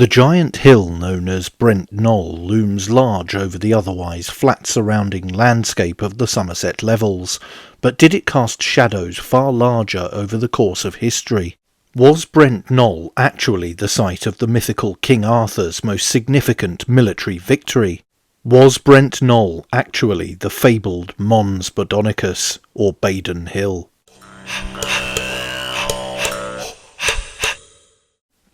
The giant hill known as Brent Knoll looms large over the otherwise flat surrounding landscape of the Somerset Levels, but did it cast shadows far larger over the course of history? Was Brent Knoll actually the site of the mythical King Arthur's most significant military victory? Was Brent Knoll actually the fabled Mons Badonicus or Badon Hill?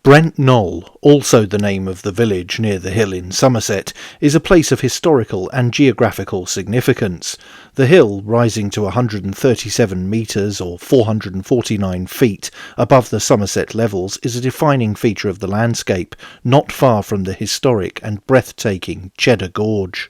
Brent Knoll, also the name of the village near the hill in Somerset, is a place of historical and geographical significance. The hill, rising to 137 metres or 449 feet above the Somerset Levels, is a defining feature of the landscape, not far from the historic and breathtaking Cheddar Gorge.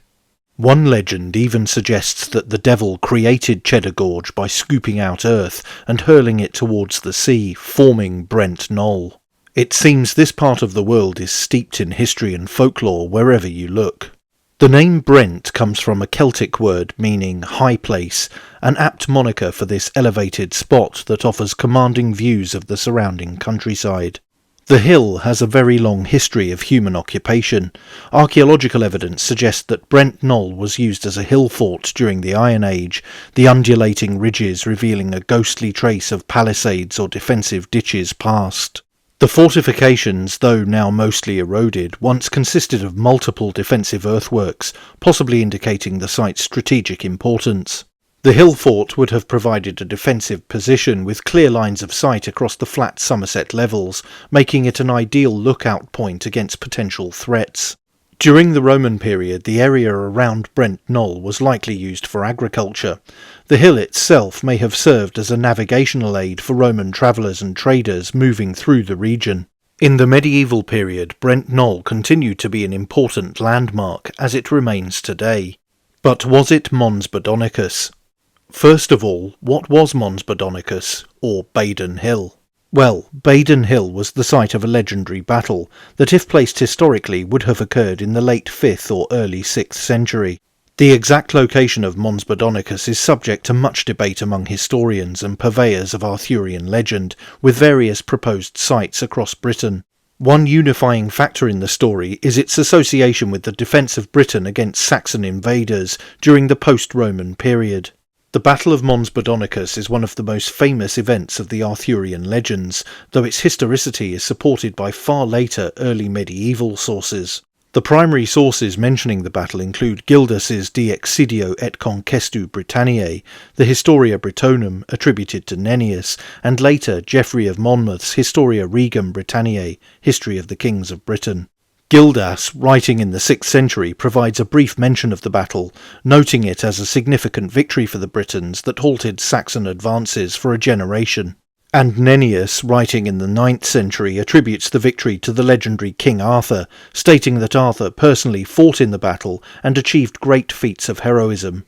One legend even suggests that the devil created Cheddar Gorge by scooping out earth and hurling it towards the sea, forming Brent Knoll. It seems this part of the world is steeped in history and folklore wherever you look. The name Brent comes from a Celtic word meaning high place, an apt moniker for this elevated spot that offers commanding views of the surrounding countryside. The hill has a very long history of human occupation. Archaeological evidence suggests that Brent Knoll was used as a hill fort during the Iron Age, the undulating ridges revealing a ghostly trace of palisades or defensive ditches past. The fortifications, though now mostly eroded, once consisted of multiple defensive earthworks, possibly indicating the site's strategic importance. The hill fort would have provided a defensive position with clear lines of sight across the flat Somerset Levels, making it an ideal lookout point against potential threats. During the Roman period, the area around Brent Knoll was likely used for agriculture. The hill itself may have served as a navigational aid for Roman travellers and traders moving through the region. In the medieval period, Brent Knoll continued to be an important landmark, as it remains today. But was it Mons Badonicus? First of all, what was Mons Badonicus, or Badon Hill? Well, Badon Hill was the site of a legendary battle that, if placed historically, would have occurred in the late 5th or early 6th century. The exact location of Mons Badonicus is subject to much debate among historians and purveyors of Arthurian legend, with various proposed sites across Britain. One unifying factor in the story is its association with the defence of Britain against Saxon invaders during the post-Roman period. The Battle of Mons Badonicus is one of the most famous events of the Arthurian legends, though its historicity is supported by far later early medieval sources. The primary sources mentioning the battle include Gildas's De Excidio et Conquestu Britanniae, the Historia Britonum attributed to Nennius, and later Geoffrey of Monmouth's Historia Regum Britanniae, History of the Kings of Britain. Gildas, writing in the 6th century, provides a brief mention of the battle, noting it as a significant victory for the Britons that halted Saxon advances for a generation. And Nennius, writing in the 9th century, attributes the victory to the legendary King Arthur, stating that Arthur personally fought in the battle and achieved great feats of heroism.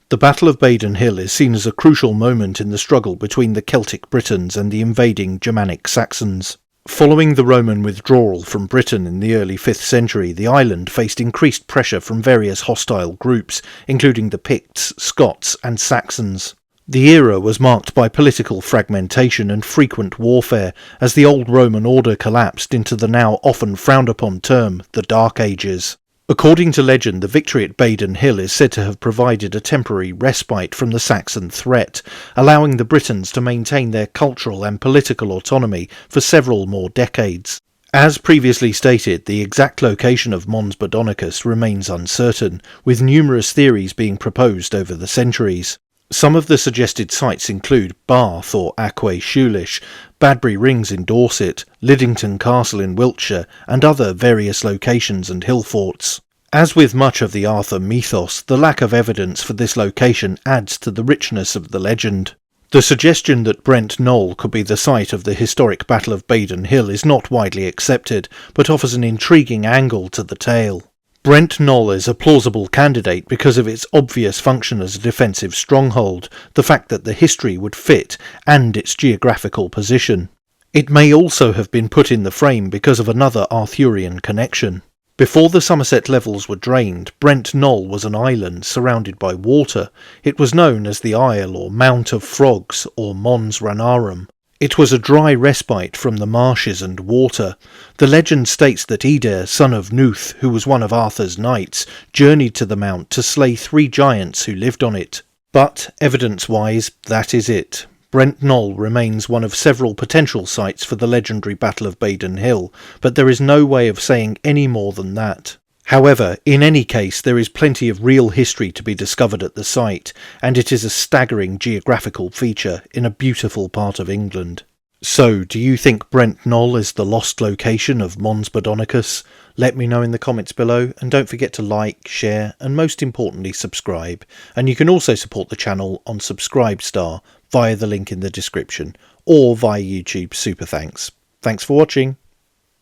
The Battle of Badon Hill is seen as a crucial moment in the struggle between the Celtic Britons and the invading Germanic Saxons. Following the Roman withdrawal from Britain in the early 5th century, the island faced increased pressure from various hostile groups, including the Picts, Scots and Saxons. The era was marked by political fragmentation and frequent warfare, as the old Roman order collapsed into the now often frowned-upon term, the Dark Ages. According to legend, the victory at Badon Hill is said to have provided a temporary respite from the Saxon threat, allowing the Britons to maintain their cultural and political autonomy for several more decades. As previously stated, the exact location of Mons Badonicus remains uncertain, with numerous theories being proposed over the centuries. Some of the suggested sites include Bath or Aquae Shoolish, Badbury Rings in Dorset, Liddington Castle in Wiltshire, and other various locations and hill forts. As with much of the Arthur mythos, the lack of evidence for this location adds to the richness of the legend. The suggestion that Brent Knoll could be the site of the historic Battle of Badon Hill is not widely accepted, but offers an intriguing angle to the tale. Brent Knoll is a plausible candidate because of its obvious function as a defensive stronghold, the fact that the history would fit, and its geographical position. It may also have been put in the frame because of another Arthurian connection. Before the Somerset Levels were drained, Brent Knoll was an island surrounded by water. It was known as the Isle or Mount of Frogs, or Mons Ranarum. It was a dry respite from the marshes and water. The legend states that Eder, son of Nuth, who was one of Arthur's knights, journeyed to the mount to slay 3 giants who lived on it. But, evidence-wise, that is it. Brent Knoll remains one of several potential sites for the legendary Battle of Badon Hill, but there is no way of saying any more than that. However, in any case, there is plenty of real history to be discovered at the site, and it is a staggering geographical feature in a beautiful part of England. So, do you think Brent Knoll is the lost location of Mons Badonicus? Let me know in the comments below, and don't forget to like, share, and most importantly subscribe. And you can also support the channel on Subscribestar via the link in the description, or via YouTube Super Thanks. Thanks for watching.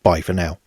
Bye for now.